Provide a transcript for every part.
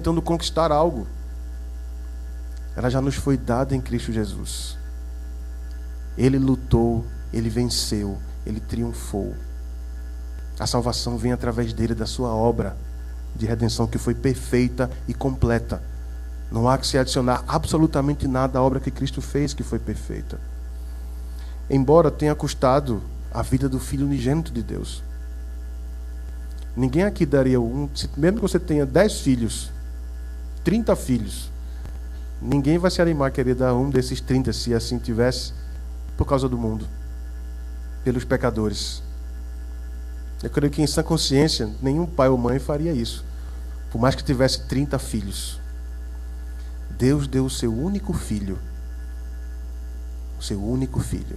tentando conquistar algo. Ela já nos foi dada em Cristo Jesus. Ele lutou, ele venceu, ele triunfou. A salvação vem através dele, da sua obra de redenção que foi perfeita e completa. Não há que se adicionar absolutamente nada à obra que Cristo fez, que foi perfeita. Embora tenha custado a vida do Filho unigênito de Deus. Ninguém aqui daria mesmo que você tenha 10 filhos, 30 filhos, ninguém vai se animar a querer dar um desses 30, se assim tivesse, por causa do mundo, pelos pecadores. Eu creio que em sã consciência, nenhum pai ou mãe faria isso, por mais que tivesse 30 filhos. Deus deu o seu único filho. O seu único filho.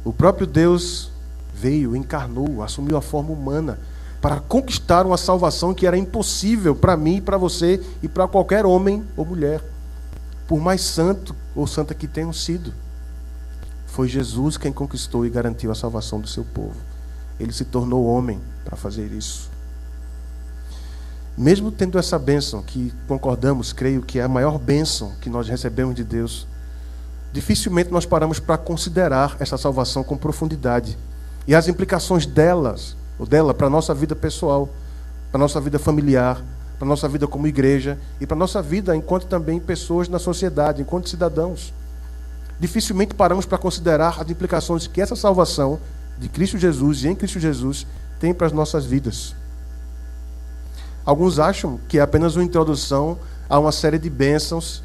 O próprio Deus veio, encarnou, assumiu a forma humana para conquistar uma salvação que era impossível para mim, para você e para qualquer homem ou mulher, por mais santo ou santa que tenham sido. Foi Jesus quem conquistou e garantiu a salvação do seu povo. Ele se tornou homem para fazer isso. Mesmo tendo essa bênção, que concordamos, creio que é a maior bênção que nós recebemos de Deus, dificilmente nós paramos para considerar essa salvação com profundidade e as implicações dela para a nossa vida pessoal, para a nossa vida familiar, para a nossa vida como igreja e para a nossa vida enquanto também pessoas na sociedade, enquanto cidadãos. Dificilmente paramos para considerar as implicações que essa salvação de Cristo Jesus e em Cristo Jesus tem para as nossas vidas. Alguns acham que é apenas uma introdução a uma série de bênçãos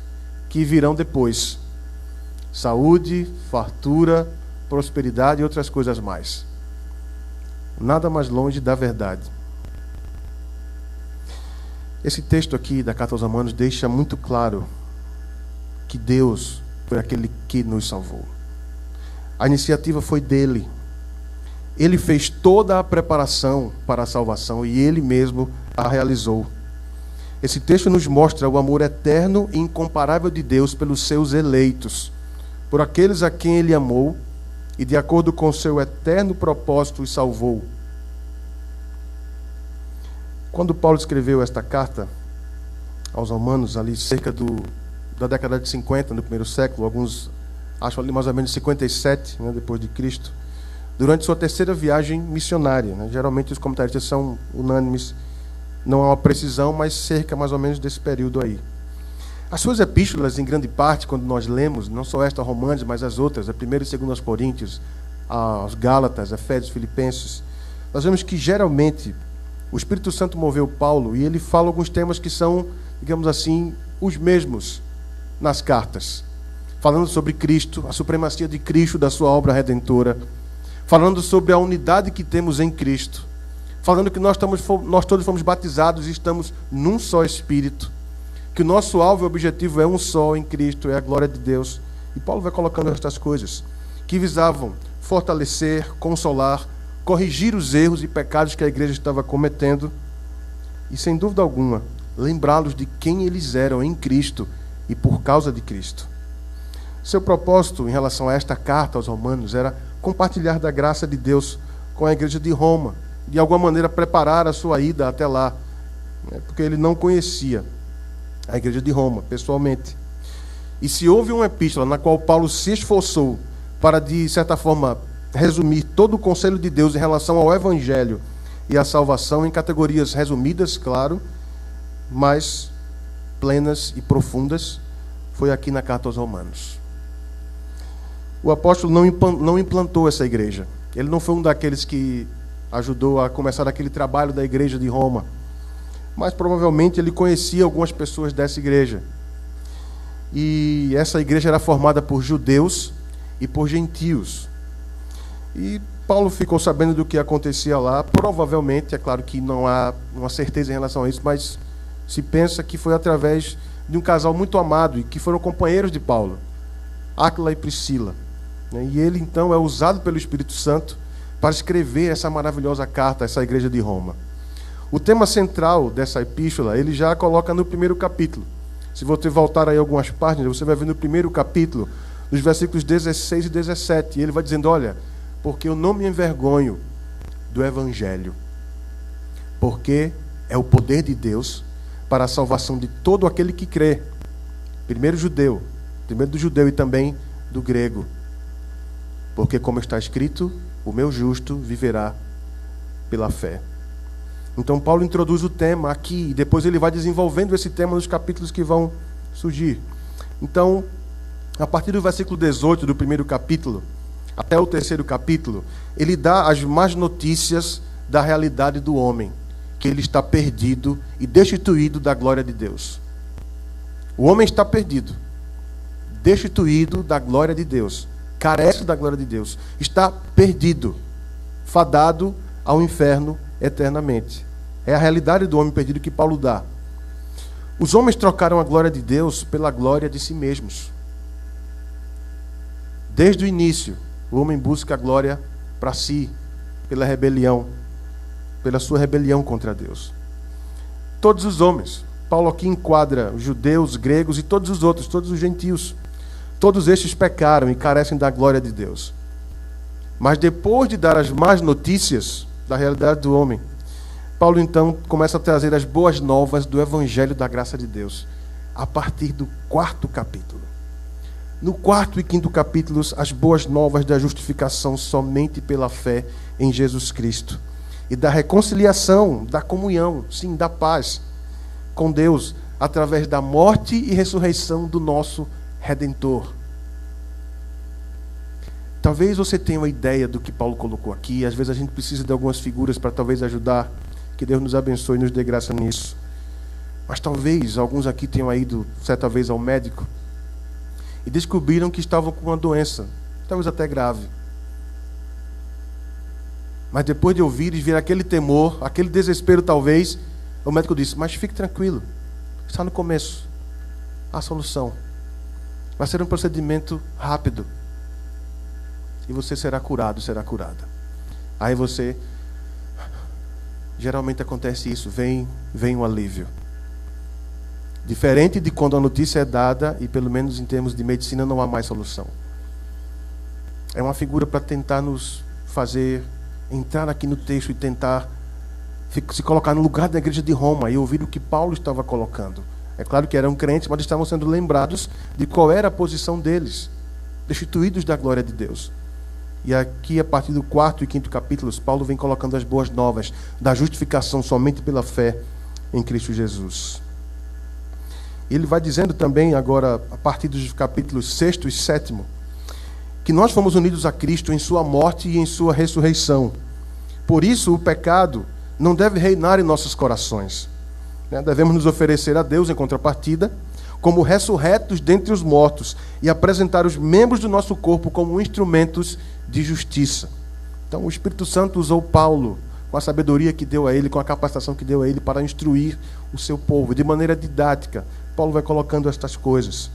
que virão depois. Saúde, fartura, prosperidade e outras coisas mais. Nada mais longe da verdade. Esse texto aqui da Carta aos Romanos deixa muito claro que Deus foi aquele que nos salvou. A iniciativa foi dele. Ele fez toda a preparação para a salvação e ele mesmo a realizou. Esse texto nos mostra o amor eterno e incomparável de Deus pelos seus eleitos, por aqueles a quem ele amou e de acordo com o seu eterno propósito os salvou. Quando Paulo escreveu esta carta aos Romanos, ali cerca da década de 50, no primeiro século, alguns acham ali mais ou menos 57, depois de Cristo, durante sua terceira viagem missionária. Geralmente os comentaristas são unânimes, não há uma precisão, mas cerca mais ou menos desse período aí. As suas epístolas, em grande parte, quando nós lemos, não só esta Romanos, mas as outras, a 1ª e 2ª Coríntios, aos Gálatas, Efésios, Filipenses, nós vemos que geralmente o Espírito Santo moveu Paulo e ele fala alguns temas que são, digamos assim, os mesmos nas cartas. Falando sobre Cristo, a supremacia de Cristo, da sua obra redentora. Falando sobre a unidade que temos em Cristo. Falando que nós todos fomos batizados e estamos num só Espírito. Que o nosso alvo e objetivo é um só em Cristo, é a glória de Deus. E Paulo vai colocando estas coisas que visavam fortalecer, consolar, corrigir os erros e pecados que a igreja estava cometendo e, sem dúvida alguma, lembrá-los de quem eles eram em Cristo e por causa de Cristo. Seu propósito em relação a esta carta aos Romanos era compartilhar da graça de Deus com a igreja de Roma, de alguma maneira preparar a sua ida até lá, porque ele não conhecia a igreja de Roma pessoalmente. E se houve uma epístola na qual Paulo se esforçou para, de certa forma, resumir todo o conselho de Deus em relação ao Evangelho e à salvação em categorias resumidas, claro, mas plenas e profundas, foi aqui na Carta aos Romanos. O apóstolo não implantou essa igreja. Ele não foi um daqueles que ajudou a começar aquele trabalho da igreja de Roma, mas provavelmente ele conhecia algumas pessoas dessa igreja. E essa igreja era formada por judeus e por gentios. E Paulo ficou sabendo do que acontecia lá. Provavelmente, é claro que não há uma certeza em relação a isso, mas se pensa que foi através de um casal muito amado e que foram companheiros de Paulo, Áquila e Priscila. E ele então é usado pelo Espírito Santo para escrever essa maravilhosa carta a essa igreja de Roma. O tema central dessa epístola ele já coloca no primeiro capítulo. Se você voltar aí algumas páginas, você vai ver no primeiro capítulo, nos versículos 16 e 17, e ele vai dizendo: olha, porque eu não me envergonho do Evangelho, porque é o poder de Deus para a salvação de todo aquele que crê. Primeiro do judeu e também do grego. Porque, como está escrito, o meu justo viverá pela fé. Então, Paulo introduz o tema aqui, e depois ele vai desenvolvendo esse tema nos capítulos que vão surgir. Então, a partir do versículo 18 do primeiro capítulo, até o terceiro capítulo, ele dá as más notícias da realidade do homem, que ele está perdido e destituído da glória de Deus. O homem está perdido, destituído da glória de Deus, carece da glória de Deus, está perdido, fadado ao inferno eternamente. É a realidade do homem perdido que Paulo dá. Os homens trocaram a glória de Deus pela glória de si mesmos. Desde o início, o homem busca a glória para si, pela rebelião, pela sua rebelião contra Deus. Todos os homens, Paulo aqui enquadra os judeus, gregos e todos os outros, todos os gentios. Todos estes pecaram e carecem da glória de Deus. Mas depois de dar as más notícias da realidade do homem, Paulo então começa a trazer as boas novas do Evangelho da graça de Deus, a partir do 4º capítulo. No 4º e 5º capítulos, as boas novas da justificação somente pela fé em Jesus Cristo. E da reconciliação, da comunhão, sim, da paz com Deus, através da morte e ressurreição do nosso Redentor. Talvez você tenha uma ideia do que Paulo colocou aqui. Às vezes a gente precisa de algumas figuras para talvez ajudar. Que Deus nos abençoe e nos dê graça nisso. Mas talvez alguns aqui tenham ido certa vez ao médico e descobriram que estavam com uma doença, talvez até grave. Mas depois de ouvir e ver aquele temor, aquele desespero talvez, o médico disse: mas fique tranquilo, está no começo, há solução. Vai ser um procedimento rápido e você será curado, será curada. Aí você, geralmente acontece isso, vem um alívio. Diferente de quando a notícia é dada e pelo menos em termos de medicina não há mais solução. É uma figura para tentar nos fazer entrar aqui no texto e tentar se colocar no lugar da igreja de Roma e ouvir o que Paulo estava colocando. É claro que eram crentes, mas estavam sendo lembrados de qual era a posição deles, destituídos da glória de Deus. E aqui, a partir do 4º e 5º capítulos, Paulo vem colocando as boas novas da justificação somente pela fé em Cristo Jesus. Ele vai dizendo também agora, a partir dos capítulos 6º e 7º, que nós fomos unidos a Cristo em sua morte e em sua ressurreição. Por isso, o pecado não deve reinar em nossos corações. Devemos nos oferecer a Deus em contrapartida, como ressurretos dentre os mortos, e apresentar os membros do nosso corpo como instrumentos de justiça. Então, o Espírito Santo usou Paulo, com a sabedoria que deu a ele, com a capacitação que deu a ele, para instruir o seu povo, de maneira didática. Paulo vai colocando estas coisas.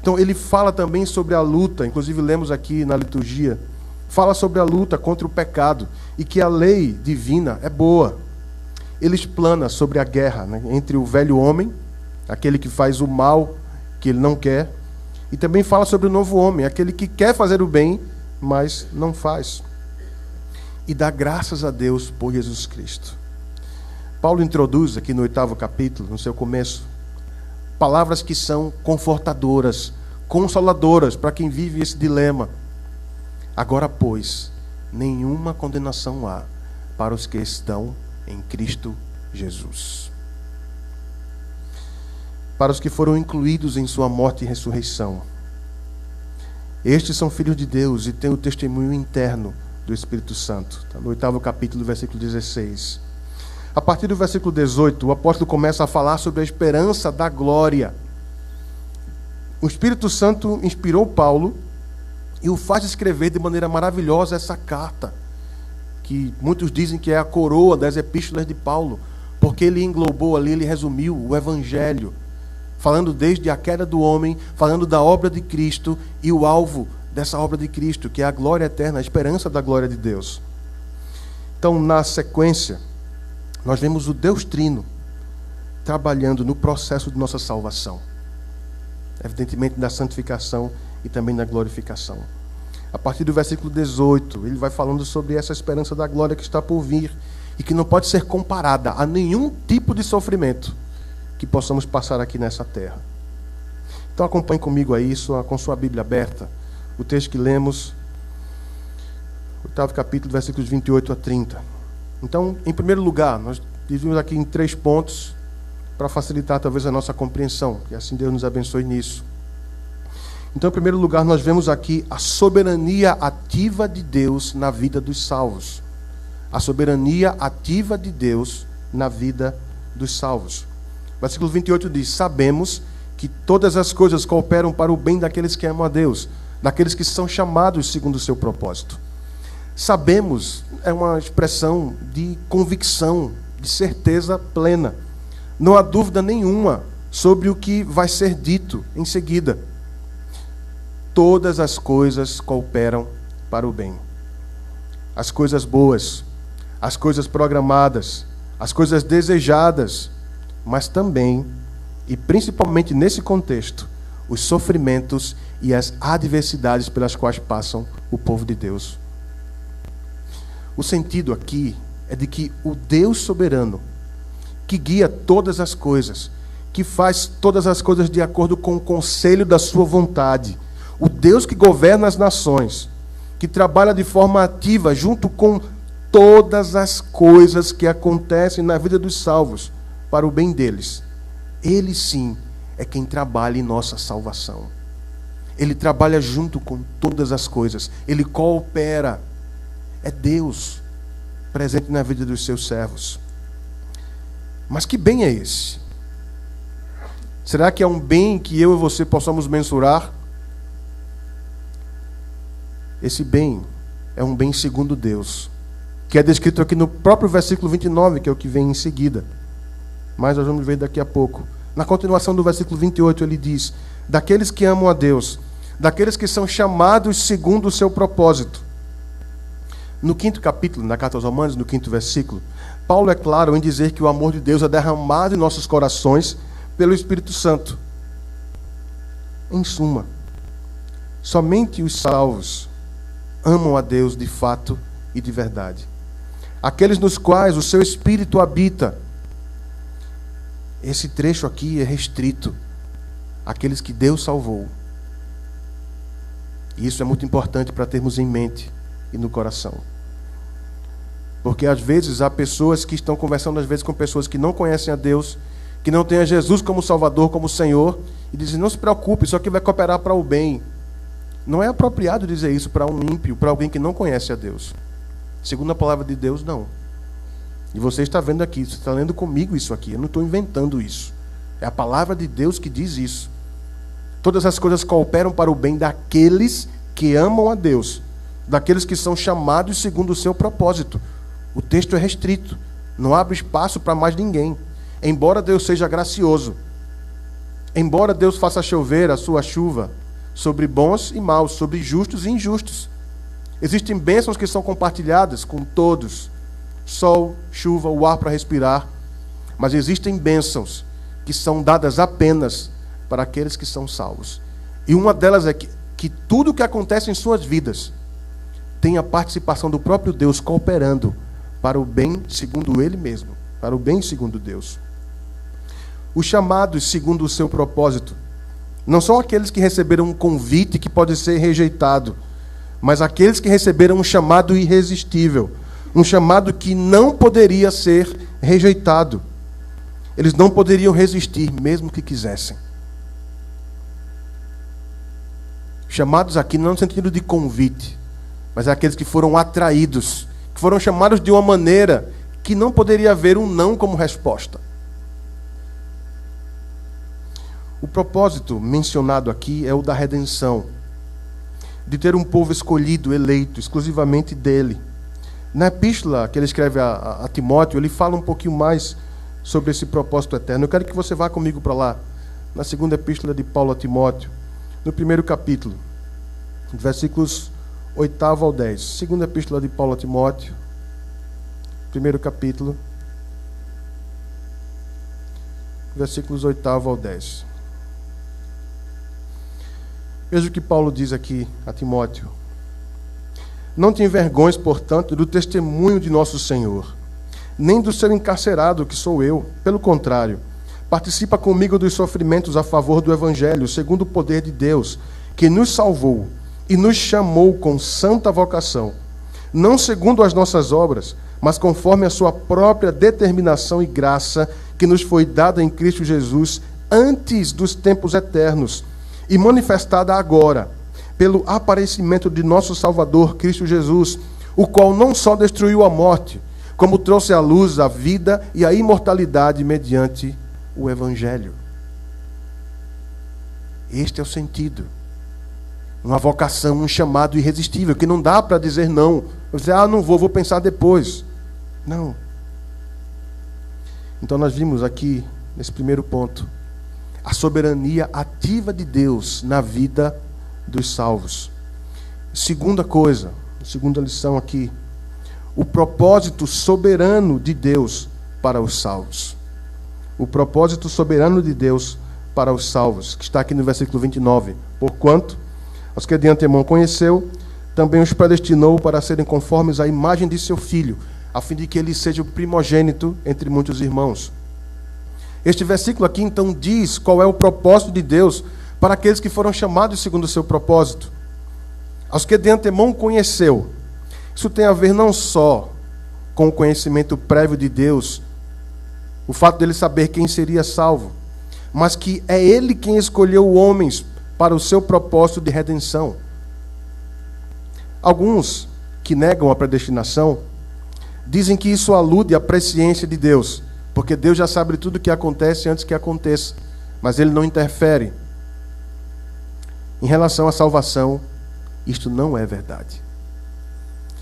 Então, ele fala também sobre a luta, inclusive lemos aqui na liturgia, fala sobre a luta contra o pecado, e que a lei divina é boa. Ele explana sobre a guerra, entre o velho homem, aquele que faz o mal que ele não quer, e também fala sobre o novo homem, aquele que quer fazer o bem, mas não faz. E dá graças a Deus por Jesus Cristo. Paulo introduz aqui no 8º capítulo, no seu começo, palavras que são confortadoras, consoladoras para quem vive esse dilema. Agora, pois, nenhuma condenação há para os que estão em Cristo Jesus. Para os que foram incluídos em sua morte e ressurreição. Estes são filhos de Deus e têm o testemunho interno do Espírito Santo. Está no 8º capítulo, versículo 16. A partir do versículo 18, o apóstolo começa a falar sobre a esperança da glória. O Espírito Santo inspirou Paulo e o faz escrever de maneira maravilhosa essa carta, que muitos dizem que é a coroa das epístolas de Paulo, porque ele englobou ali, ele resumiu o Evangelho, falando desde a queda do homem, falando da obra de Cristo e o alvo dessa obra de Cristo, que é a glória eterna, a esperança da glória de Deus. Então, na sequência, nós vemos o Deus Trino trabalhando no processo de nossa salvação, evidentemente da santificação e também da glorificação. A partir do versículo 18, ele vai falando sobre essa esperança da glória que está por vir e que não pode ser comparada a nenhum tipo de sofrimento que possamos passar aqui nessa terra. Então acompanhe comigo aí, com sua Bíblia aberta, o texto que lemos, 8º capítulo, versículos 28 a 30. Então, em primeiro lugar, nós dividimos aqui em 3 pontos, para facilitar talvez a nossa compreensão, e assim Deus nos abençoe nisso. Então, em primeiro lugar, nós vemos aqui a soberania ativa de Deus na vida dos salvos. A soberania ativa de Deus na vida dos salvos. Versículo 28 diz: sabemos que todas as coisas cooperam para o bem daqueles que amam a Deus, daqueles que são chamados segundo o seu propósito. Sabemos é uma expressão de convicção, de certeza plena. Não há dúvida nenhuma sobre o que vai ser dito em seguida. Todas as coisas cooperam para o bem. As coisas boas, as coisas programadas, as coisas desejadas, mas também, e principalmente nesse contexto, os sofrimentos e as adversidades pelas quais passam o povo de Deus. O sentido aqui é de que o Deus soberano, que guia todas as coisas, que faz todas as coisas de acordo com o conselho da sua vontade, o Deus que governa as nações, que trabalha de forma ativa junto com todas as coisas que acontecem na vida dos salvos, para o bem deles. Ele sim é quem trabalha em nossa salvação. Ele trabalha junto com todas as coisas. Ele coopera. É Deus presente na vida dos seus servos. Mas que bem é esse? Será que é um bem que eu e você possamos mensurar? Esse bem é um bem segundo Deus, que é descrito aqui no próprio versículo 29, que é o que vem em seguida. Mas nós vamos ver daqui a pouco. Na continuação do versículo 28, ele diz: daqueles que amam a Deus, daqueles que são chamados segundo o seu propósito. No 5º capítulo, na carta aos Romanos, no 5º versículo, Paulo é claro em dizer que o amor de Deus é derramado em nossos corações pelo Espírito Santo. Em suma, somente os salvos amam a Deus de fato e de verdade. Aqueles nos quais o seu Espírito habita. Esse trecho aqui é restrito àqueles que Deus salvou. E isso é muito importante para termos em mente e no coração. Porque às vezes há pessoas que estão conversando às vezes com pessoas que não conhecem a Deus, que não têm a Jesus como Salvador, como Senhor, e dizem: não se preocupe, isso aqui vai cooperar para o bem. Não é apropriado dizer isso para um ímpio, para alguém que não conhece a Deus. Segundo a palavra de Deus, não. E você está vendo aqui, você está lendo comigo isso aqui, eu não estou inventando isso. É a palavra de Deus que diz isso. Todas as coisas cooperam para o bem daqueles que amam a Deus, daqueles que são chamados segundo o seu propósito. O texto é restrito, não abre espaço para mais ninguém. Embora Deus seja gracioso, embora Deus faça chover a sua chuva sobre bons e maus, sobre justos e injustos, existem bênçãos que são compartilhadas com todos: sol, chuva, o ar para respirar. Mas existem bênçãos que são dadas apenas para aqueles que são salvos. E uma delas é que tudo o que acontece em suas vidas tem a participação do próprio Deus cooperando para o bem segundo Ele mesmo, para o bem segundo Deus. Os chamados segundo o seu propósito não são aqueles que receberam um convite que pode ser rejeitado, mas aqueles que receberam um chamado irresistível, um chamado que não poderia ser rejeitado. Eles não poderiam resistir, mesmo que quisessem. Chamados aqui não no sentido de convite, mas é aqueles que foram atraídos, que foram chamados de uma maneira que não poderia haver um não como resposta. O propósito mencionado aqui é o da redenção, de ter um povo escolhido, eleito, exclusivamente dele. Na epístola que ele escreve a Timóteo, ele fala um pouquinho mais sobre esse propósito eterno. Eu quero que você vá comigo para lá, na segunda epístola de Paulo a Timóteo, no 1º capítulo, versículos 8º ao 10. Segunda epístola de Paulo a Timóteo, 1º capítulo, versículos 8º ao 10. Veja o que Paulo diz aqui a Timóteo: não te envergonhes, portanto, do testemunho de nosso Senhor, nem do seu encarcerado, que sou eu. Pelo contrário, participa comigo dos sofrimentos a favor do Evangelho, segundo o poder de Deus, que nos salvou e nos chamou com santa vocação, não segundo as nossas obras, mas conforme a sua própria determinação e graça, que nos foi dada em Cristo Jesus antes dos tempos eternos, e manifestada agora, pelo aparecimento de nosso Salvador, Cristo Jesus, o qual não só destruiu a morte, como trouxe à luz a vida e a imortalidade mediante o Evangelho. Este é o sentido. Uma vocação, um chamado irresistível, que não dá para dizer não. Você não vou pensar depois. Não. Então nós vimos aqui, nesse primeiro ponto, a soberania ativa de Deus na vida dos salvos. Segunda coisa, segunda lição aqui, o propósito soberano de Deus para os salvos. O propósito soberano de Deus para os salvos, que está aqui no versículo 29. Porquanto, aos que de antemão conheceu, também os predestinou para serem conformes à imagem de seu Filho, a fim de que ele seja o primogênito entre muitos irmãos. Este versículo aqui, então, diz qual é o propósito de Deus para aqueles que foram chamados segundo o seu propósito. Aos que de antemão conheceu. Isso tem a ver não só com o conhecimento prévio de Deus, o fato dele saber quem seria salvo, mas que é ele quem escolheu homens para o seu propósito de redenção. Alguns que negam a predestinação dizem que isso alude à presciência de Deus, porque Deus já sabe tudo o que acontece antes que aconteça, mas ele não interfere. Em relação à salvação, isto não é verdade.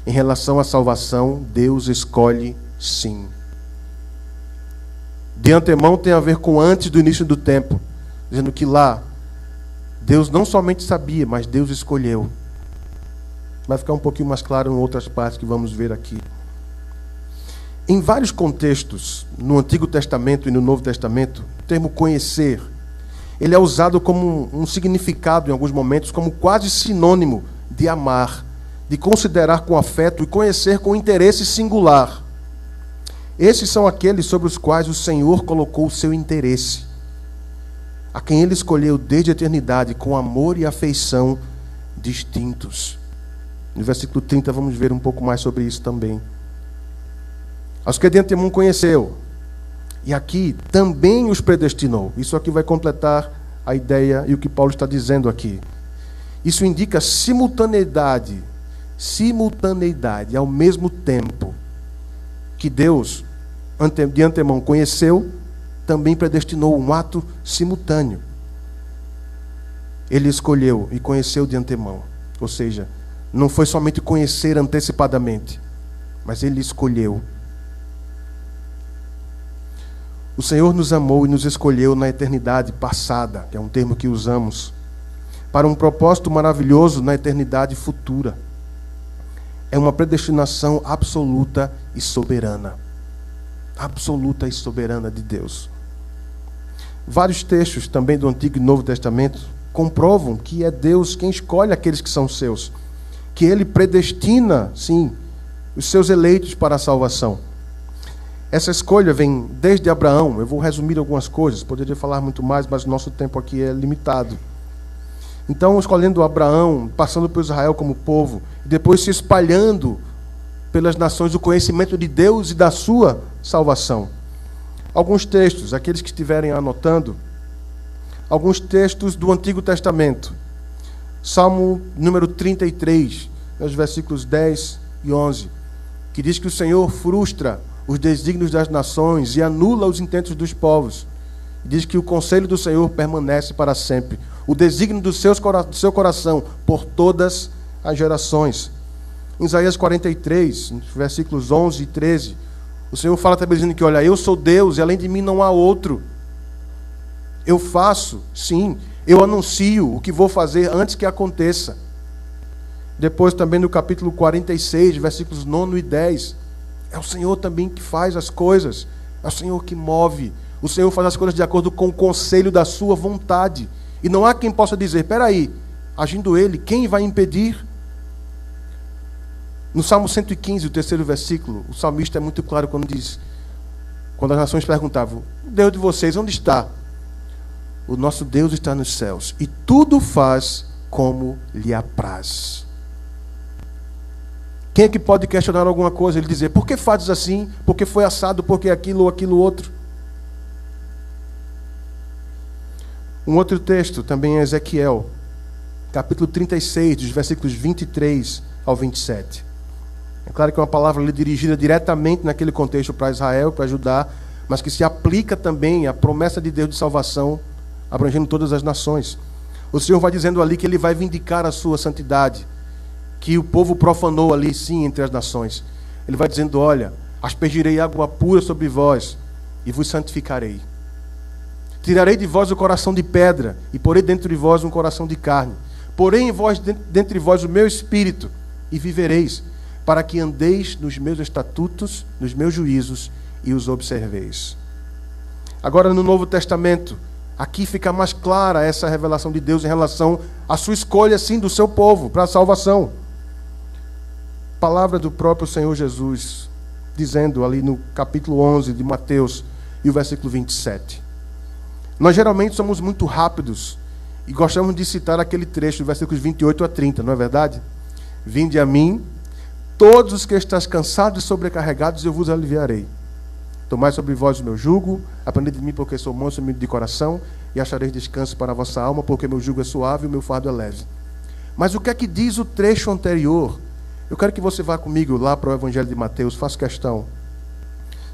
Em relação à salvação, Deus escolhe sim. De antemão tem a ver com antes do início do tempo, dizendo que lá, Deus não somente sabia, mas Deus escolheu. Vai ficar um pouquinho mais claro em outras partes que vamos ver aqui. Em vários contextos, no Antigo Testamento e no Novo Testamento, o termo conhecer, ele é usado como um significado, em alguns momentos, como quase sinônimo de amar, de considerar com afeto e conhecer com interesse singular. Esses são aqueles sobre os quais o Senhor colocou o seu interesse, a quem ele escolheu desde a eternidade, com amor e afeição distintos. No versículo 30 vamos ver um pouco mais sobre isso também. Aos que de antemão conheceu, e aqui também os predestinou. Isso aqui vai completar a ideia e o que Paulo está dizendo aqui. Isso indica simultaneidade ao mesmo tempo que Deus de antemão conheceu, também predestinou, um ato simultâneo. Ele escolheu e conheceu de antemão. Ou seja, não foi somente conhecer antecipadamente, mas ele escolheu. O Senhor nos amou e nos escolheu na eternidade passada, que é um termo que usamos, para um propósito maravilhoso na eternidade futura. É uma predestinação absoluta e soberana. Absoluta e soberana de Deus. Vários textos também do Antigo e Novo Testamento comprovam que é Deus quem escolhe aqueles que são seus, que ele predestina, sim, os seus eleitos para a salvação. Essa escolha vem desde Abraão. Eu vou resumir algumas coisas, poderia falar muito mais, mas o nosso tempo aqui é limitado. Então, escolhendo Abraão, passando por Israel como povo, e depois se espalhando pelas nações o conhecimento de Deus e da sua salvação. Alguns textos, aqueles que estiverem anotando, alguns textos do Antigo Testamento. Salmo número 33, nos versículos 10 e 11, que diz que o Senhor frustra os desígnios das nações e anula os intentos dos povos. Diz que o conselho do Senhor permanece para sempre, o desígnio do seu coração por todas as gerações. Em Isaías 43, versículos 11 e 13, o Senhor fala também dizendo que, olha, eu sou Deus e além de mim não há outro. Eu faço, sim, eu anuncio o que vou fazer antes que aconteça. Depois também no capítulo 46, versículos 9 e 10, é o Senhor também que faz as coisas, é o Senhor que move, o Senhor faz as coisas de acordo com o conselho da sua vontade. E não há quem possa dizer, peraí, agindo Ele, quem vai impedir? No Salmo 115, o terceiro versículo, o salmista é muito claro quando diz: Quando as nações perguntavam: o Deus de vocês, onde está? O nosso Deus está nos céus e tudo faz como lhe apraz. Quem é que pode questionar alguma coisa? Ele dizer: por que fazes assim? Por que foi assado? Por que aquilo ou aquilo outro? Um outro texto também é Ezequiel, capítulo 36, dos versículos 23 ao 27. É claro que é uma palavra ali dirigida diretamente naquele contexto para Israel, para Judá, mas que se aplica também à promessa de Deus de salvação, abrangendo todas as nações. O Senhor vai dizendo ali que Ele vai vindicar a sua santidade, que o povo profanou ali, sim, entre as nações. Ele vai dizendo: olha, aspergirei água pura sobre vós e vos santificarei. Tirarei de vós o coração de pedra e porei dentro de vós um coração de carne. Porei em vós, dentre vós, o meu espírito e vivereis, para que andeis nos meus estatutos, nos meus juízos e os observeis. Agora, no Novo Testamento, aqui fica mais clara essa revelação de Deus em relação à sua escolha, sim, do seu povo para a salvação. Palavra do próprio Senhor Jesus, dizendo ali no capítulo 11 de Mateus e o versículo 27. Nós geralmente somos muito rápidos e gostamos de citar aquele trecho, versículos 28 a 30, não é verdade? Vinde a mim, todos os que estáis cansados e sobrecarregados, eu vos aliviarei. Tomai sobre vós o meu jugo, aprendei de mim, porque sou manso e humilde de coração, e achareis descanso para a vossa alma, porque meu jugo é suave e o meu fardo é leve. Mas o que é que diz o trecho anterior? Eu quero que você vá comigo lá para o Evangelho de Mateus, faço questão.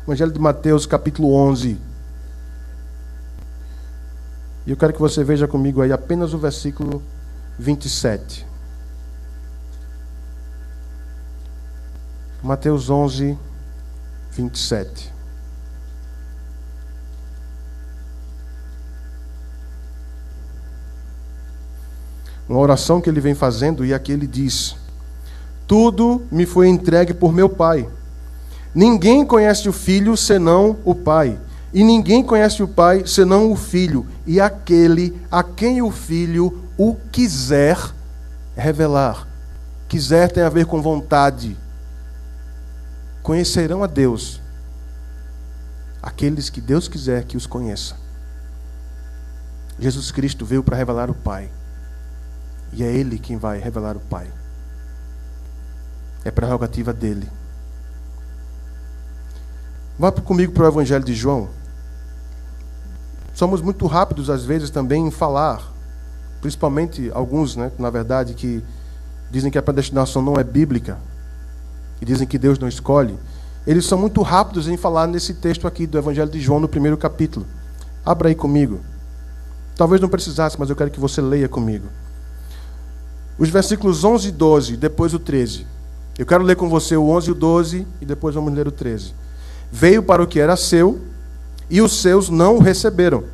Evangelho de Mateus, capítulo 11. E eu quero que você veja comigo aí apenas o versículo 27. Mateus 11, 27. Uma oração que ele vem fazendo, e aqui ele diz: tudo me foi entregue por meu Pai. Ninguém conhece o Filho senão o Pai. E ninguém conhece o Pai senão o Filho, e aquele a quem o Filho o quiser revelar. Quiser tem a ver com vontade. Conhecerão a Deus aqueles que Deus quiser que os conheça. Jesus Cristo veio para revelar o Pai, e é Ele quem vai revelar o Pai. É prerrogativa dele. Vá comigo para o Evangelho de João. Somos muito rápidos, às vezes, também em falar, principalmente alguns, na verdade, que dizem que a predestinação não é bíblica, e dizem que Deus não escolhe. Eles são muito rápidos em falar nesse texto aqui do Evangelho de João, no primeiro capítulo. Abra aí comigo. Talvez não precisasse, mas eu quero que você leia comigo. Os versículos 11 e 12, depois o 13. Eu quero ler com você o 11 e o 12, e depois vamos ler o 13. Veio para o que era seu, e os seus não o receberam.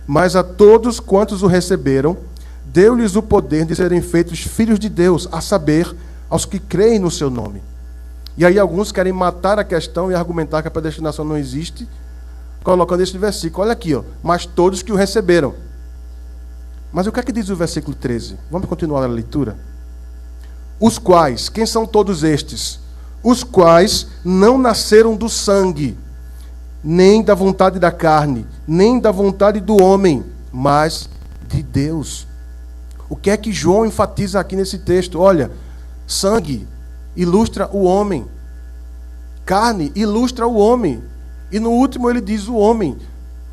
Mas a todos quantos o receberam, deu-lhes o poder de serem feitos filhos de Deus, a saber, aos que creem no seu nome. E aí alguns querem matar a questão e argumentar que a predestinação não existe, colocando esse versículo. Olha aqui, mas todos que o receberam. Mas o que é que diz o versículo 13? Vamos continuar a leitura? Os quais, quem são todos estes? Os quais não nasceram do sangue, nem da vontade da carne, nem da vontade do homem, mas de Deus. O que é que João enfatiza aqui nesse texto? Olha, sangue ilustra o homem, carne ilustra o homem, e no último ele diz o homem.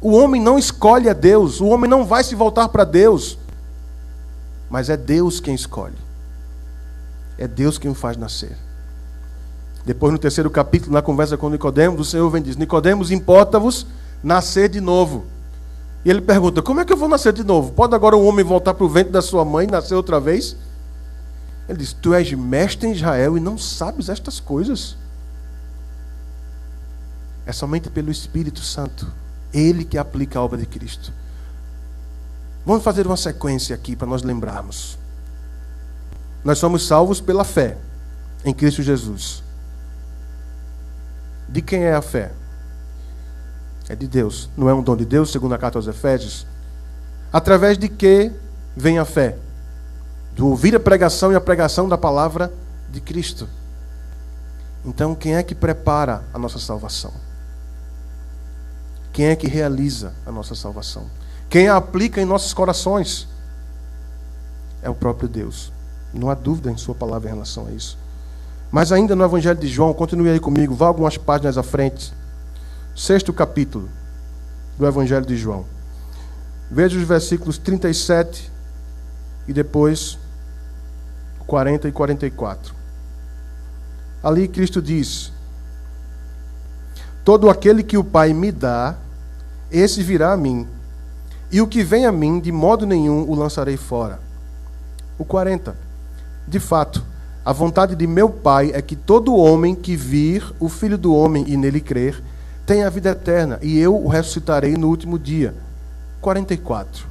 O homem não escolhe a Deus, o homem não vai se voltar para Deus, mas é Deus quem escolhe. É Deus quem o faz nascer. Depois, no terceiro capítulo, na conversa com Nicodemos, o Senhor vem e diz: Nicodemos, importa-vos nascer de novo. E ele pergunta: como é que eu vou nascer de novo? Pode agora um homem voltar para o ventre da sua mãe e nascer outra vez? Ele diz: tu és mestre em Israel e não sabes estas coisas? É somente pelo Espírito Santo, Ele que aplica a obra de Cristo. Vamos fazer uma sequência aqui para nós lembrarmos. Nós somos salvos pela fé em Cristo Jesus. De quem é a fé? É de Deus. Não é um dom de Deus, segundo a carta aos Efésios? Através de que vem a fé? Do ouvir a pregação e a pregação da palavra de Cristo. Então, quem é que prepara a nossa salvação? quem é que realiza a nossa salvação? Quem a aplica em nossos corações? É o próprio Deus. Não há dúvida em sua palavra em relação a isso. Mas ainda no Evangelho de João, continue aí comigo, vá algumas páginas à frente. 6º capítulo do Evangelho de João. Veja os versículos 37 e depois 40 e 44. Ali Cristo diz: todo aquele que o Pai me dá, esse virá a mim, e o que vem a mim, de modo nenhum o lançarei fora. O 40. De fato, a vontade de meu Pai é que todo homem que vir o Filho do Homem e nele crer, tenha a vida eterna, e eu o ressuscitarei no último dia. 44.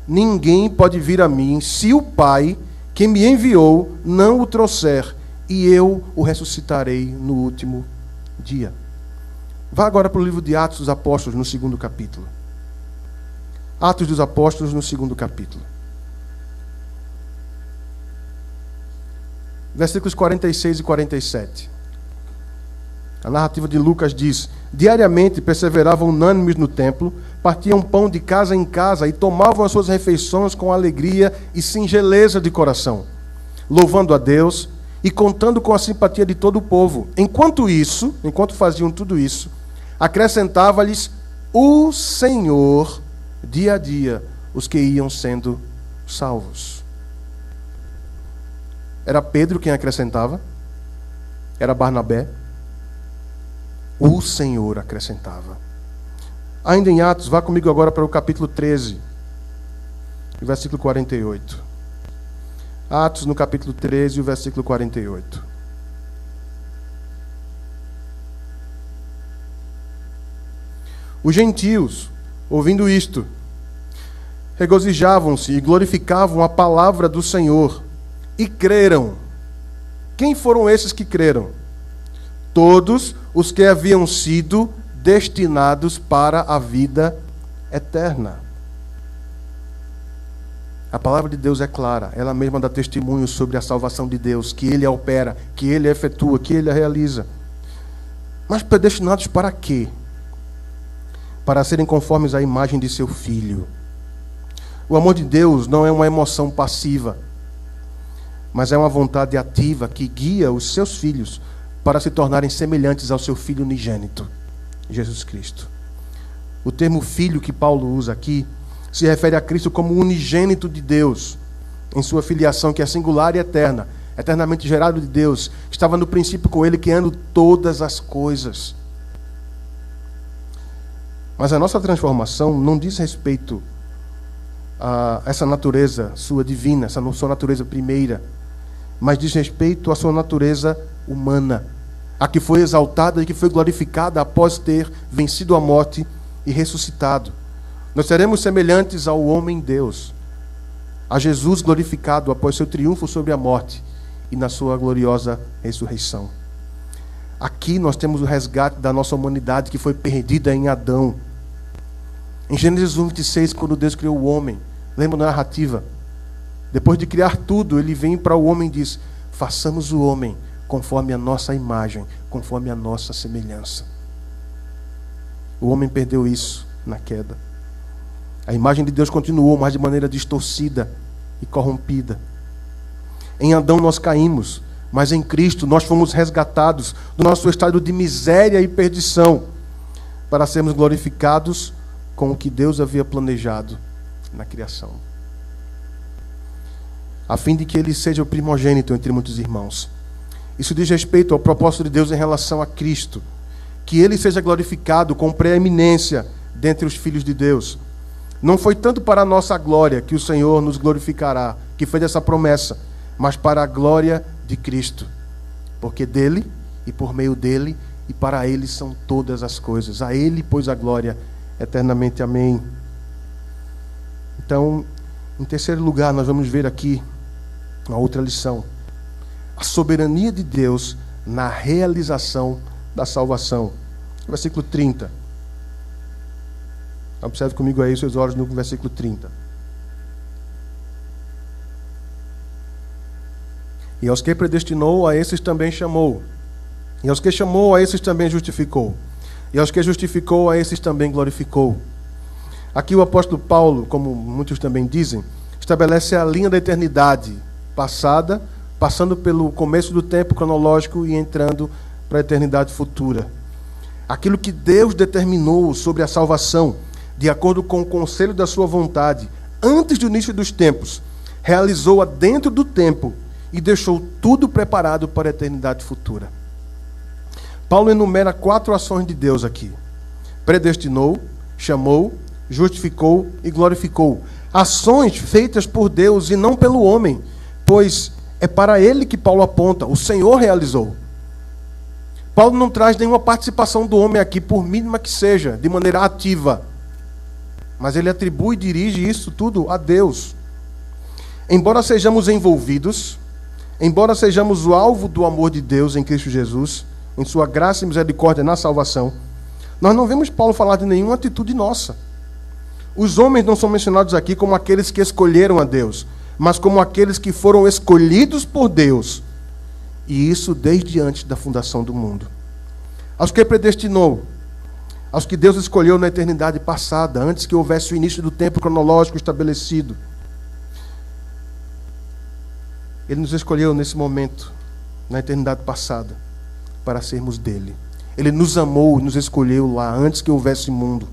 Ninguém pode vir a mim, se o Pai, que me enviou, não o trouxer, e eu o ressuscitarei no último dia. Vá agora para o livro de Atos dos Apóstolos, no 2º capítulo. Atos dos Apóstolos, no 2º capítulo. Versículos 46 e 47. A narrativa de Lucas diz: diariamente perseveravam unânimes no templo, partiam pão de casa em casa e tomavam as suas refeições com alegria e singeleza de coração, louvando a Deus e contando com a simpatia de todo o povo. Enquanto faziam tudo isso, acrescentava-lhes o Senhor dia a dia os que iam sendo salvos. Era Pedro quem acrescentava? Era Barnabé? O Senhor acrescentava. Ainda em Atos, vá comigo agora para o capítulo 13, versículo 48. Atos no capítulo 13, o versículo 48. Os gentios, ouvindo isto, regozijavam-se e glorificavam a palavra do Senhor e creram. Quem foram esses que creram? Todos os que haviam sido destinados para a vida eterna. A palavra de Deus é clara, ela mesma dá testemunho sobre a salvação de Deus, que Ele a opera, que Ele a efetua, que Ele a realiza. Mas predestinados para quê? Para serem conformes à imagem de seu Filho. O amor de Deus não é uma emoção passiva, mas é uma vontade ativa que guia os seus filhos para se tornarem semelhantes ao seu Filho unigênito, Jesus Cristo. O termo filho que Paulo usa aqui se refere a Cristo como unigênito de Deus, em sua filiação que é singular e eterna, eternamente gerado de Deus, que estava no princípio com Ele, criando todas as coisas. Mas a nossa transformação não diz respeito a essa natureza sua divina, essa sua natureza primeira, mas diz respeito à sua natureza humana, a que foi exaltada e que foi glorificada após ter vencido a morte e ressuscitado. Nós seremos semelhantes ao homem-Deus, a Jesus glorificado após seu triunfo sobre a morte e na sua gloriosa ressurreição. Aqui nós temos o resgate da nossa humanidade que foi perdida em Adão. Em Gênesis 1:26, quando Deus criou o homem, lembra da narrativa? Depois de criar tudo, Ele vem para o homem e diz: façamos o homem conforme a nossa imagem, conforme a nossa semelhança. O homem perdeu isso na queda. A imagem de Deus continuou, mas de maneira distorcida e corrompida. Em Adão nós caímos, mas em Cristo nós fomos resgatados do nosso estado de miséria e perdição, para sermos glorificados com o que Deus havia planejado na criação, a fim de que Ele seja o primogênito entre muitos irmãos. Isso diz respeito ao propósito de Deus em relação a Cristo, que Ele seja glorificado com preeminência dentre os filhos de Deus. Não foi tanto para a nossa glória que o Senhor nos glorificará, que fez essa promessa, mas para a glória de Cristo, porque dele e por meio dele e para ele são todas as coisas. A ele, pois, a glória eternamente. Amém. Então, em terceiro lugar, nós vamos ver aqui uma outra lição: a soberania de Deus na realização da salvação. Versículo 30. Observe comigo aí os seus olhos no versículo 30. E aos que predestinou, a esses também chamou. E aos que chamou, a esses também justificou. E aos que justificou, a esses também glorificou. Aqui o apóstolo Paulo, como muitos também dizem, estabelece a linha da eternidade passada, passando pelo começo do tempo cronológico e entrando para a eternidade futura. Aquilo que Deus determinou sobre a salvação, de acordo com o conselho da sua vontade, antes do início dos tempos, realizou-a dentro do tempo e deixou tudo preparado para a eternidade futura. Paulo enumera 4 ações de Deus aqui: predestinou, chamou, justificou e glorificou. Ações feitas por Deus e não pelo homem, pois é para ele que Paulo aponta. O Senhor realizou. Paulo não traz nenhuma participação do homem aqui, por mínima que seja, de maneira ativa. Mas ele atribui e dirige isso tudo a Deus. Embora sejamos envolvidos, embora sejamos o alvo do amor de Deus em Cristo Jesus, em sua graça e misericórdia na salvação, nós não vemos Paulo falar de nenhuma atitude nossa. Os homens não são mencionados aqui como aqueles que escolheram a Deus, mas como aqueles que foram escolhidos por Deus. E isso desde antes da fundação do mundo. Aos que predestinou, aos que Deus escolheu na eternidade passada, antes que houvesse o início do tempo cronológico estabelecido. Ele nos escolheu nesse momento, na eternidade passada, para sermos dele. Ele nos amou e nos escolheu lá, antes que houvesse mundo.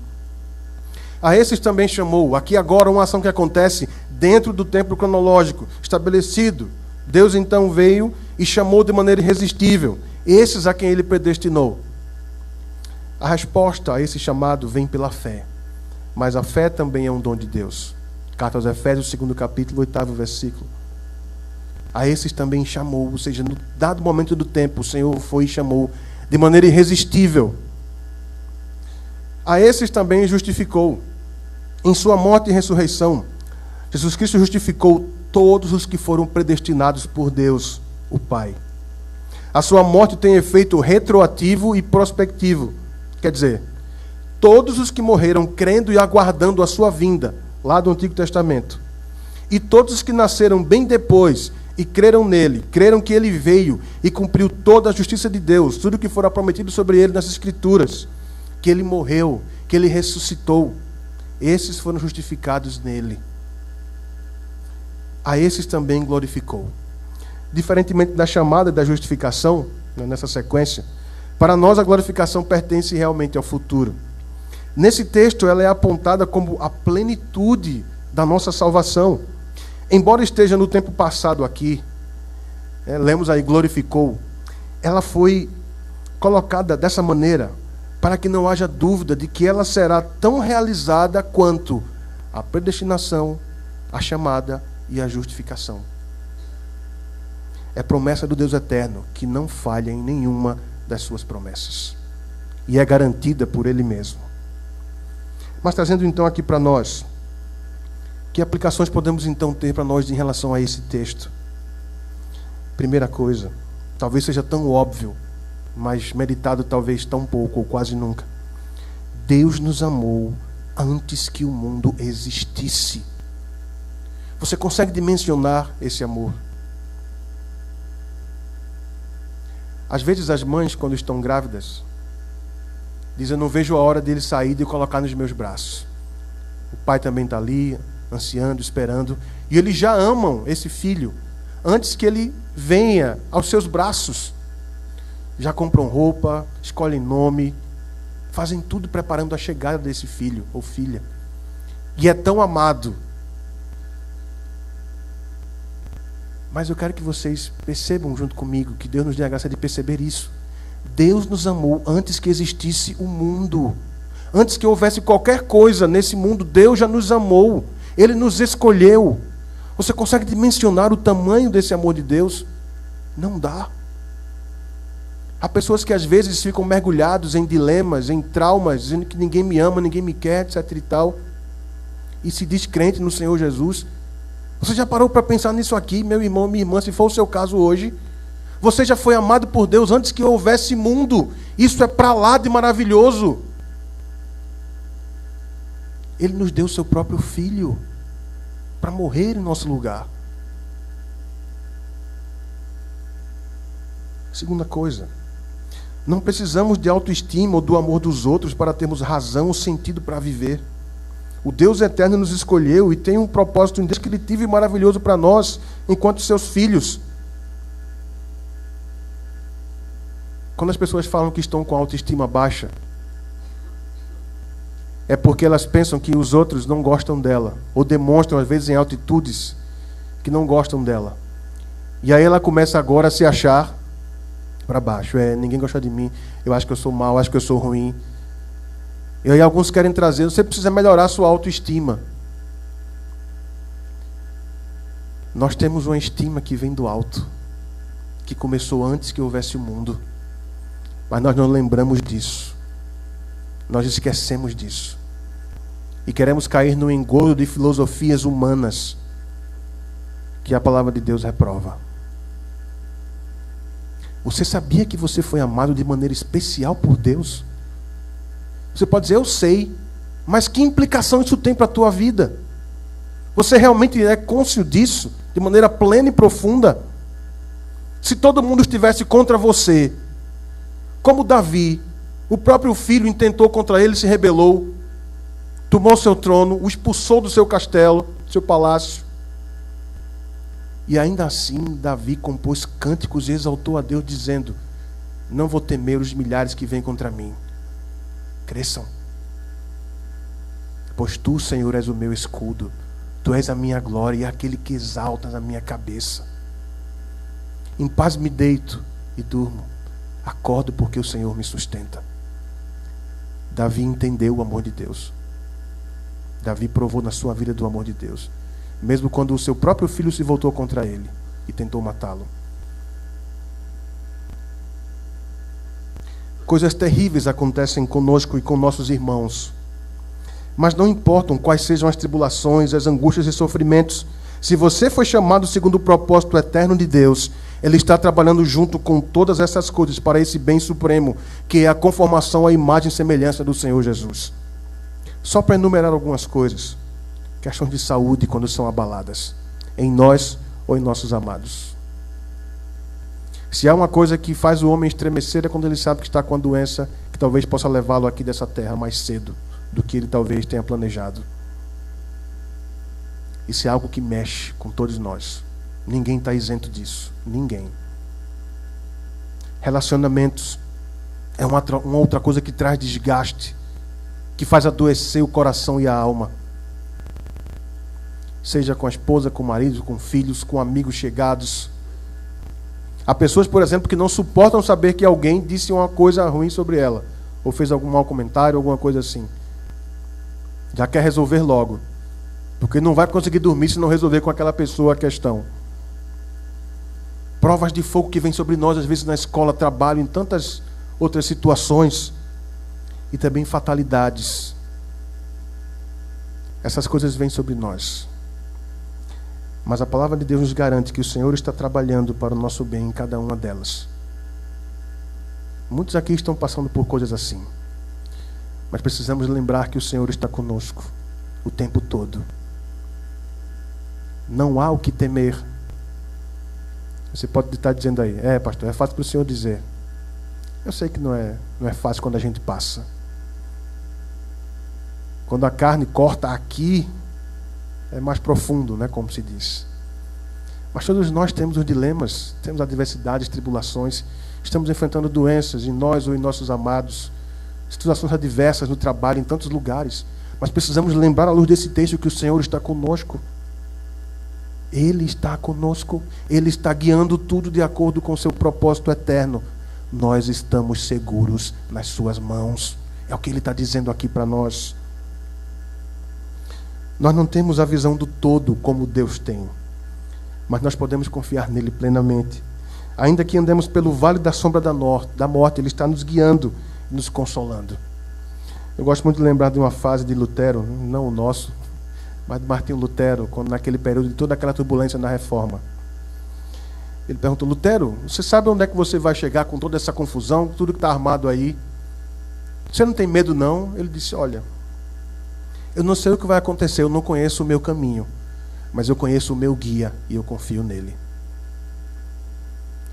A esses também chamou. Aqui agora uma ação que acontece dentro do tempo cronológico estabelecido. Deus então veio e chamou de maneira irresistível esses a quem ele predestinou. A resposta a esse chamado vem pela fé. Mas a fé também é um dom de Deus. Carta aos Efésios, 2º capítulo, 8º versículo. A esses também chamou, ou seja, no dado momento do tempo, o Senhor foi e chamou de maneira irresistível. A esses também justificou. Em sua morte e ressurreição, Jesus Cristo justificou todos os que foram predestinados por Deus, o Pai. A sua morte tem efeito retroativo e prospectivo. Quer dizer, todos os que morreram crendo e aguardando a sua vinda, lá do Antigo Testamento, e todos os que nasceram bem depois e creram nele, creram que ele veio e cumpriu toda a justiça de Deus, tudo o que fora prometido sobre ele nas Escrituras, que ele morreu, que ele ressuscitou, esses foram justificados nele. A esses também glorificou. Diferentemente da chamada e da justificação, nessa sequência, para nós a glorificação pertence realmente ao futuro. Nesse texto ela é apontada como a plenitude da nossa salvação. Embora esteja no tempo passado aqui, lemos aí, glorificou, ela foi colocada dessa maneira para que não haja dúvida de que ela será tão realizada quanto a predestinação, a chamada e a justificação. É promessa do Deus eterno que não falha em nenhuma das suas promessas. E é garantida por Ele mesmo. Mas trazendo então aqui para nós, que aplicações podemos então ter para nós em relação a esse texto? Primeira coisa, talvez seja tão óbvio, mas meditado talvez tão pouco ou quase nunca. Deus nos amou antes que o mundo existisse. Você consegue dimensionar esse amor? Às vezes as mães, quando estão grávidas, dizem: eu não vejo a hora dele sair e de colocar nos meus braços. O pai também está ali, ansiando, esperando, e eles já amam esse filho antes que ele venha aos seus braços. Já compram roupa, escolhem nome, fazem tudo preparando a chegada desse filho ou filha. E é tão amado. Mas eu quero que vocês percebam junto comigo, que Deus nos dê a graça de perceber isso. Deus nos amou antes que existisse o mundo. Antes que houvesse qualquer coisa nesse mundo, Deus já nos amou. Ele nos escolheu. Você consegue dimensionar o tamanho desse amor de Deus? Não dá. Há pessoas que às vezes ficam mergulhados em dilemas, em traumas, dizendo que ninguém me ama, ninguém me quer, etc e tal, e se diz crente no Senhor Jesus. Você já parou para pensar nisso aqui, meu irmão, minha irmã, se for o seu caso hoje? Você já foi amado por Deus antes que houvesse mundo. Isso é para lá de maravilhoso. Ele nos deu o seu próprio filho para morrer em nosso lugar. Segunda coisa, Não precisamos de autoestima ou do amor dos outros para termos razão ou sentido para viver. O Deus eterno nos escolheu e tem um propósito indescritível e maravilhoso para nós, enquanto seus filhos. Quando as pessoas falam que estão com a autoestima baixa, é porque elas pensam que os outros não gostam dela, ou demonstram, às vezes, em atitudes que não gostam dela. E aí ela começa agora a se achar para baixo. Ninguém gosta de mim, eu acho que eu sou mau, acho que eu sou ruim. E aí alguns querem trazer, você precisa melhorar a sua autoestima. Nós temos uma estima que vem do alto, que começou antes que houvesse o mundo. Mas nós não lembramos disso. Nós esquecemos disso. E queremos cair no engodo de filosofias humanas que a palavra de Deus reprova. Você sabia que você foi amado de maneira especial por Deus? Você pode dizer, eu sei, mas que implicação isso tem para a tua vida? Você realmente é cônscio disso, de maneira plena e profunda? Se todo mundo estivesse contra você, como Davi, o próprio filho intentou contra ele, se rebelou, tomou seu trono, o expulsou do seu castelo, do seu palácio. E ainda assim, Davi compôs cânticos e exaltou a Deus, dizendo, não vou temer os milhares que vêm contra mim. Cresçam. Pois tu, Senhor, és o meu escudo. Tu és a minha glória e aquele que exalta na minha cabeça. Em paz me deito e durmo. Acordo porque o Senhor me sustenta. Davi entendeu o amor de Deus. Davi provou na sua vida do amor de Deus. Mesmo quando o seu próprio filho se voltou contra ele e tentou matá-lo. Coisas terríveis acontecem conosco e com nossos irmãos. Mas não importam quais sejam as tribulações, as angústias e sofrimentos. Se você foi chamado segundo o propósito eterno de Deus, Ele está trabalhando junto com todas essas coisas para esse bem supremo, que é a conformação à imagem e semelhança do Senhor Jesus. Só para enumerar algumas coisas. Questões de saúde quando são abaladas, em nós ou em nossos amados. Se há uma coisa que faz o homem estremecer é quando ele sabe que está com a doença que talvez possa levá-lo aqui dessa terra mais cedo do que ele talvez tenha planejado. Isso é algo que mexe com todos nós. Ninguém está isento disso. Ninguém. Relacionamentos é uma outra coisa que traz desgaste, que faz adoecer o coração e a alma. Seja com a esposa, com o marido, com filhos, com amigos chegados. Há pessoas, por exemplo, que não suportam saber que alguém disse uma coisa ruim sobre ela, ou fez algum mau comentário, alguma coisa assim. Já quer resolver logo, porque não vai conseguir dormir se não resolver com aquela pessoa a questão. Provas de fogo que vêm sobre nós, às vezes na escola, trabalho, em tantas outras situações. E também fatalidades. Essas coisas vêm sobre nós. Mas a palavra de Deus nos garante que o Senhor está trabalhando para o nosso bem em cada uma delas. Muitos aqui estão passando por coisas assim. Mas precisamos lembrar que o Senhor está conosco o tempo todo. Não há o que temer. Você pode estar dizendo aí, pastor, é fácil para o Senhor dizer. Eu sei que não é fácil quando a gente passa. Quando a carne corta aqui, é mais profundo, né, como se diz. Mas todos nós temos os dilemas, temos adversidades, tribulações, estamos enfrentando doenças em nós ou em nossos amados, situações adversas no trabalho, em tantos lugares. Mas precisamos lembrar à luz desse texto que o Senhor está conosco. Ele está conosco, Ele está guiando tudo de acordo com o seu propósito eterno. Nós estamos seguros nas suas mãos. É o que Ele está dizendo aqui para nós. Nós não temos a visão do todo como Deus tem, mas nós podemos confiar nele plenamente. Ainda que andemos pelo vale da sombra da morte, Ele está nos guiando, nos consolando. Eu gosto muito de lembrar de uma frase de Lutero, não o nosso, mas de Martinho Lutero, quando naquele período de toda aquela turbulência na Reforma. Ele perguntou, Lutero, você sabe onde é que você vai chegar com toda essa confusão, tudo que está armado aí? Você não tem medo não? Ele disse, olha, eu não sei o que vai acontecer, eu não conheço o meu caminho, mas eu conheço o meu guia e eu confio nele.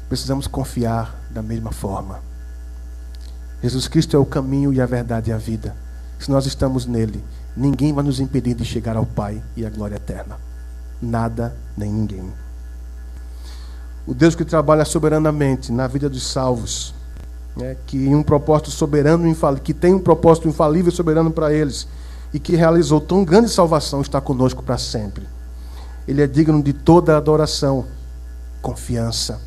Precisamos confiar da mesma forma. Jesus Cristo é o caminho e a verdade e a vida. Se nós estamos nele, ninguém vai nos impedir de chegar ao Pai e à glória eterna. Nada nem ninguém. O Deus que trabalha soberanamente na vida dos salvos, que tem um propósito infalível e soberano para eles, e que realizou tão grande salvação, está conosco para sempre. Ele é digno de toda adoração, confiança,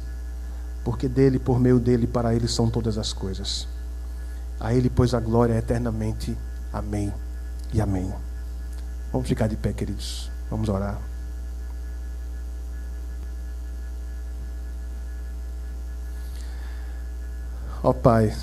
porque dele, por meio dele, para ele são todas as coisas. A ele, pois, a glória eternamente. Amém e amém. Vamos ficar de pé, queridos. Vamos orar. Ó Pai,